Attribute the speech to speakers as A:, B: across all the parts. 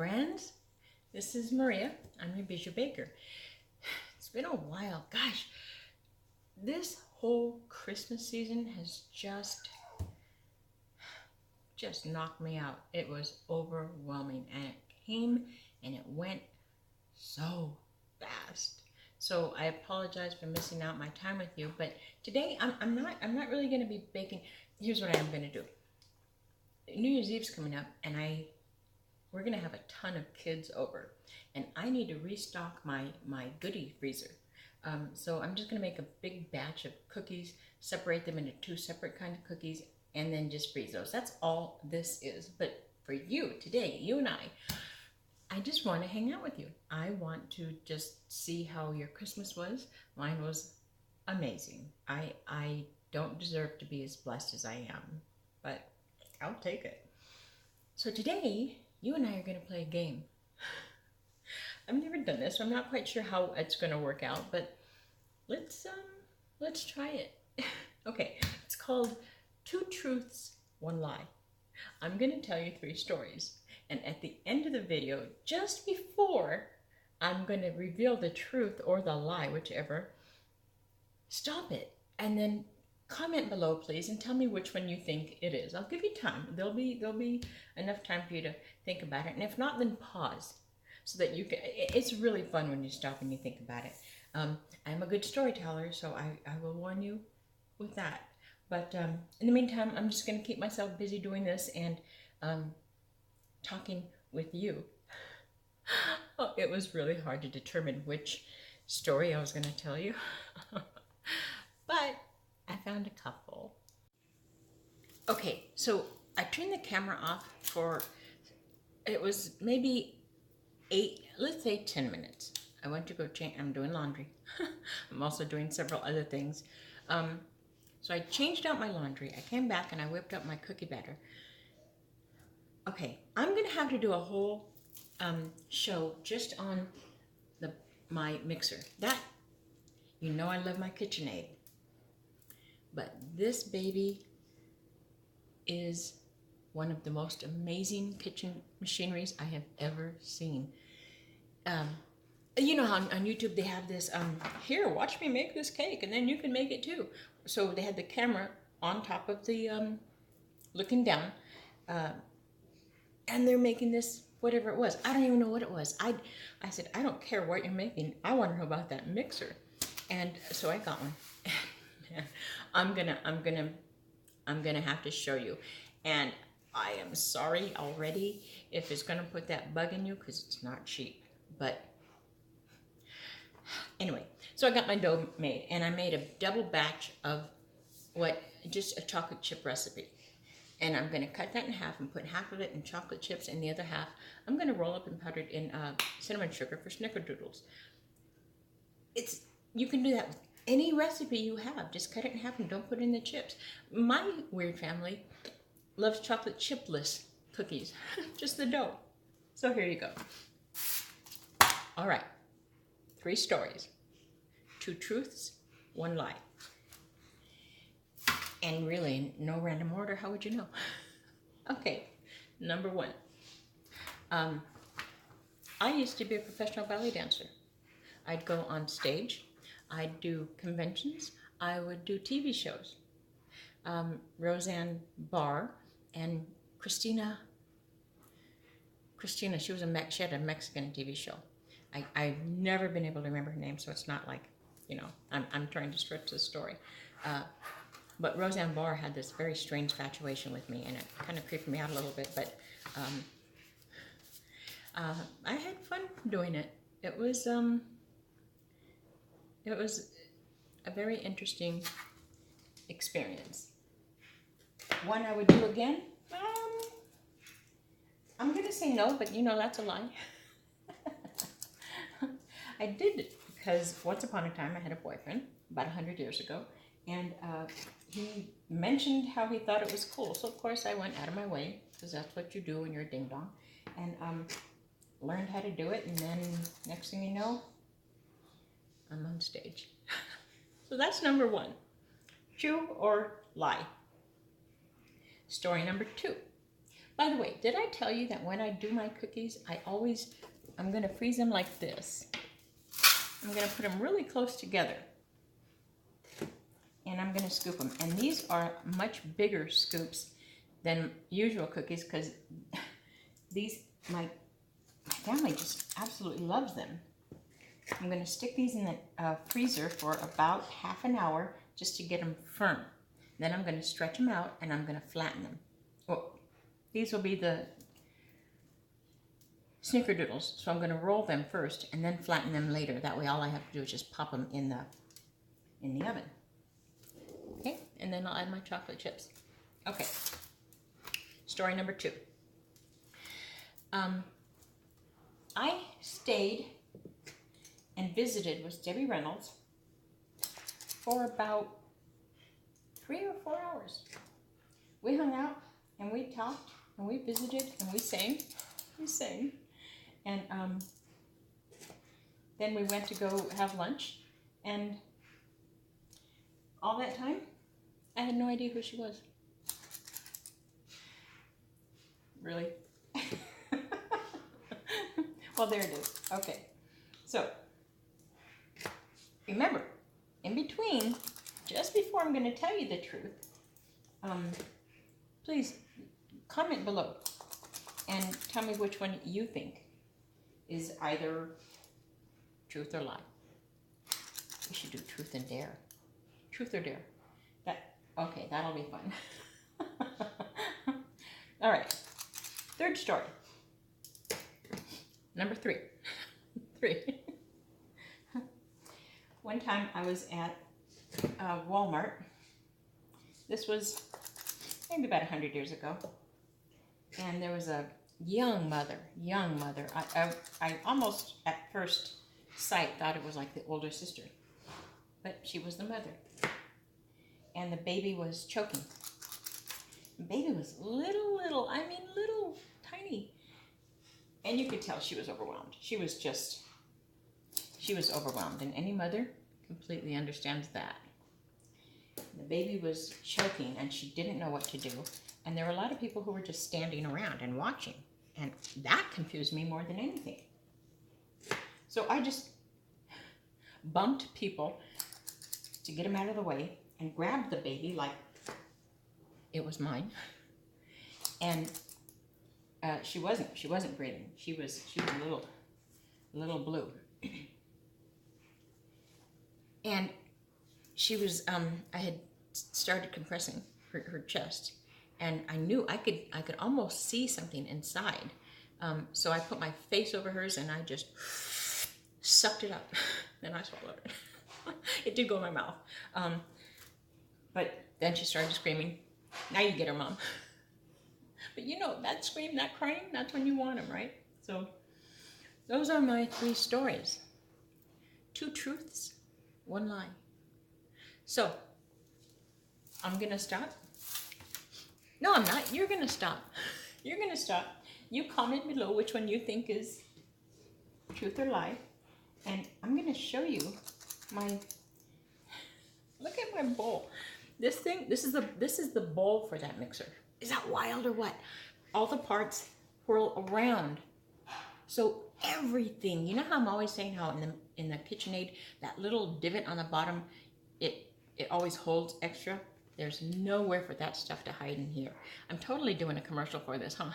A: friends. This is Maria. I'm your Bijou Baker. It's been a while. Gosh, this whole Christmas season has just knocked me out. It was overwhelming, and it came and it went so fast. So I apologize for missing out my time with you, but today I'm not really going to be baking. Here's what I am going to do. New Year's Eve's coming up, and we're gonna have a ton of kids over, and I need to restock my goodie freezer. So I'm just gonna make a big batch of cookies, separate them into two separate kinds of cookies, and then just freeze those. That's all this is. But for you today, you and I just want to hang out with you. I want to just see how your Christmas was. Mine was amazing. I don't deserve to be as blessed as I am, but I'll take it. So today, you and I are going to play a game. I've never done this, so I'm not quite sure how it's going to work out, but let's try it. Okay, it's called Two Truths, One Lie. I'm going to tell you 3 stories, and at the end of the video, just before I'm going to reveal the truth or the lie, whichever, stop it, and then comment below, please, and tell me which one you think it is. I'll give you time. There'll be enough time for you to think about it, and if not, then pause so that you can. It's really fun when you stop and you think about it. I'm a good storyteller, so I will warn you with that. But in the meantime, I'm just going to keep myself busy doing this and talking with you. Oh, it was really hard to determine which story I was going to tell you, but I found a couple. Okay, so I turned the camera off for, it was maybe 8, let's say 10 minutes. I went to go change, I'm doing laundry. I'm also doing several other things. So I changed out my laundry. I came back and I whipped up my cookie batter. Okay, I'm gonna have to do a whole show just on my mixer. That, you know I love my KitchenAid. But this baby is one of the most amazing kitchen machineries I have ever seen. You know how on YouTube they have this, here, watch me make this cake, and then you can make it too. So they had the camera on top of the, looking down, and they're making this, whatever it was. I don't even know what it was. I said, I don't care what you're making. I want to know about that mixer. And so I got one. I'm gonna have to show you, and I am sorry already if it's gonna put that bug in you, because it's not cheap. But anyway, so I got my dough made, and I made a double batch of just a chocolate chip recipe, and I'm gonna cut that in half and put half of it in chocolate chips, and the other half I'm gonna roll up and powder it in cinnamon sugar for snickerdoodles. You can do that with any recipe you have. Just cut it in half and don't put in the chips. My weird family loves chocolate chipless cookies, just the dough. So here you go. All right, 3 stories. 2 truths, 1 lie. And really, no random order, how would you know? Okay, number 1. I used to be a professional ballet dancer. I'd go on stage. I'd do conventions. I would do TV shows. Roseanne Barr and Christina, she had a Mexican TV show. I've never been able to remember her name, so it's not like, you know, I'm trying to stretch the story. But Roseanne Barr had this very strange infatuation with me, and it kind of creeped me out a little bit, but I had fun doing it. It was a very interesting experience. One I would do again? I'm gonna say no, but you know that's a lie. I did it because once upon a time I had a boyfriend, about 100 years ago, and he mentioned how he thought it was cool. So of course I went out of my way, because that's what you do when you're a ding-dong, and learned how to do it, and then next thing you know, I'm on stage. So that's number 1. True or lie? Story number 2. By the way, did I tell you that when I do my cookies, I'm going to freeze them like this. I'm going to put them really close together. And I'm going to scoop them. And these are much bigger scoops than usual cookies because my family just absolutely loves them. I'm going to stick these in the freezer for about half an hour just to get them firm. Then I'm going to stretch them out and I'm going to flatten them. Oh, these will be the snickerdoodles, so I'm going to roll them first and then flatten them later. That way all I have to do is just pop them in the oven. Okay, and then I'll add my chocolate chips. Okay, story number 2. I stayed and visited with Debbie Reynolds for about 3 or 4 hours. We hung out and we talked and we visited and we sang. And then we went to go have lunch, and all that time I had no idea who she was. Really? Well, there it is. Okay. So, remember, in between, just before I'm going to tell you the truth, please comment below and tell me which one you think is either truth or lie. We should do truth and dare. Truth or dare. Okay, that'll be fun. All right. 3rd story. Number 3. 3. One time I was at Walmart. This was maybe about 100 years ago. And there was a young mother. I almost at first sight thought it was like the older sister. But she was the mother. And the baby was choking. The baby was little, I mean little, tiny. And you could tell she was overwhelmed. She was overwhelmed. And any mother completely understands that. The baby was choking and she didn't know what to do. And there were a lot of people who were just standing around and watching. And that confused me more than anything. So I just bumped people to get them out of the way and grabbed the baby like it was mine. And she wasn't breathing. She was a little blue. And she was, I had started compressing her chest, and I knew I could almost see something inside. So I put my face over hers and I just sucked it up. Then I swallowed it. It did go in my mouth. But then she started screaming, "Now you get her, Mom." But you know, that scream, that crying, that's when you want them, right? So those are my 3 stories. 2 truths, 1 lie. So I'm going to stop. No, I'm not. You're going to stop. You're going to stop. You comment below which one you think is truth or lie. And I'm going to show you look at my bowl. This is the bowl for that mixer. Is that wild or what? All the parts whirl around. So everything, you know how I'm always saying how in the KitchenAid, that little divot on the bottom, it always holds extra? There's nowhere for that stuff to hide in here. I'm totally doing a commercial for this, huh?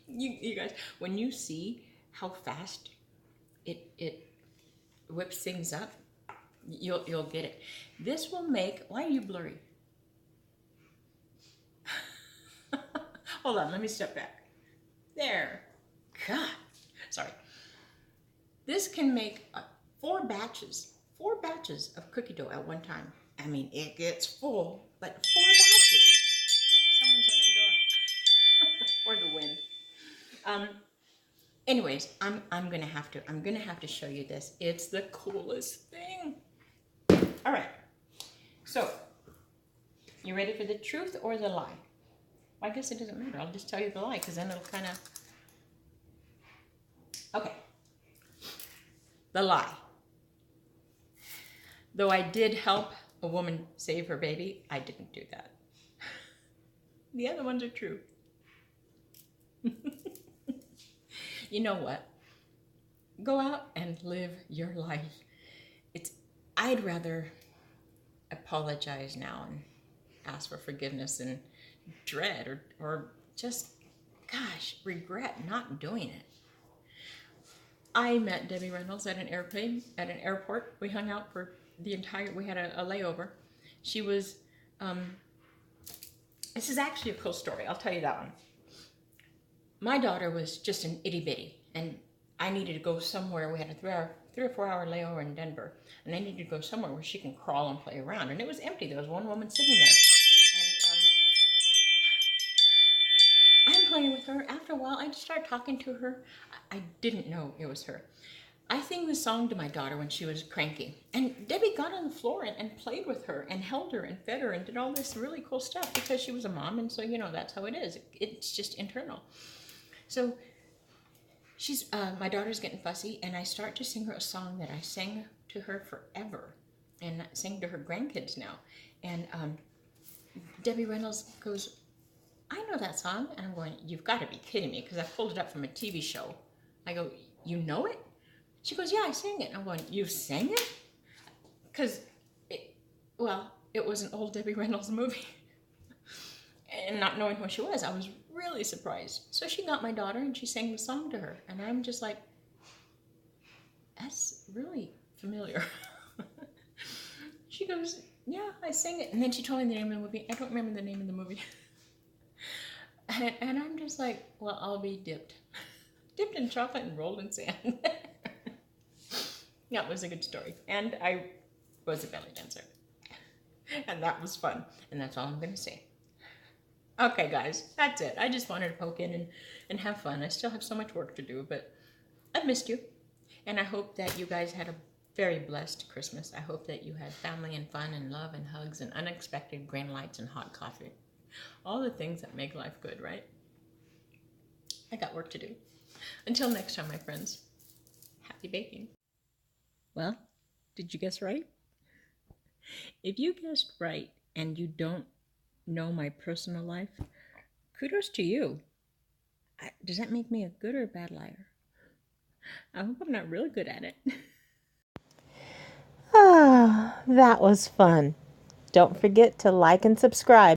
A: You guys, when you see how fast it whips things up, you'll get it. This will make, why are you blurry? Hold on, let me step back. There. God, sorry. This can make 4 batches of cookie dough at one time. I mean, it gets full, but 4 batches. Someone's at my door. Or the wind. Anyways, I'm gonna have to show you this. It's the coolest thing. All right. So, you ready for the truth or the lie? Well, I guess it doesn't matter. I'll just tell you the lie, because then it'll kind of... Okay. The lie. Though I did help a woman save her baby, I didn't do that. The other ones are true. You know what? Go out and live your life. I'd rather apologize now and ask for forgiveness and dread or just, gosh, regret not doing it. I met Debbie Reynolds at an airport. We hung out for we had a layover. She was, this is actually a cool story. I'll tell you that one. My daughter was just an itty bitty, and I needed to go somewhere. We had a 3 or 4 hour layover in Denver, and I needed to go somewhere where she can crawl and play around. And it was empty. There was one woman sitting there. And I'm playing with her. After a while, I just started talking to her. I didn't know it was her. I sang the song to my daughter when she was cranky. And Debbie got on the floor and played with her and held her and fed her and did all this really cool stuff because she was a mom. And so, that's how it is. It's just internal. So my daughter's getting fussy, and I start to sing her a song that I sang to her forever and sing to her grandkids now. And Debbie Reynolds goes, I know that song. And I'm going, you've got to be kidding me, because I pulled it up from a TV show. I go, you know it? She goes, yeah, I sang it. And I'm going, you sang it? Because, it was an old Debbie Reynolds movie. And not knowing who she was, I was really surprised. So she got my daughter and she sang the song to her. And I'm just like, that's really familiar. She goes, yeah, I sang it. And then she told me the name of the movie. I don't remember the name of the movie. And I'm just like, well, I'll be dipped. Dipped in chocolate and rolled in sand. That was a good story. And I was a belly dancer. And that was fun. And that's all I'm going to say. Okay, guys, that's it. I just wanted to poke in and have fun. I still have so much work to do, but I've missed you. And I hope that you guys had a very blessed Christmas. I hope that you had family and fun and love and hugs and unexpected green lights and hot coffee. All the things that make life good, right? I got work to do. Until next time, my friends, happy baking. Well, did you guess right? If you guessed right and you don't know my personal life, kudos to you. Does that make me a good or a bad liar? I hope I'm not really good at it.
B: Ah, that was fun. Don't forget to like and subscribe.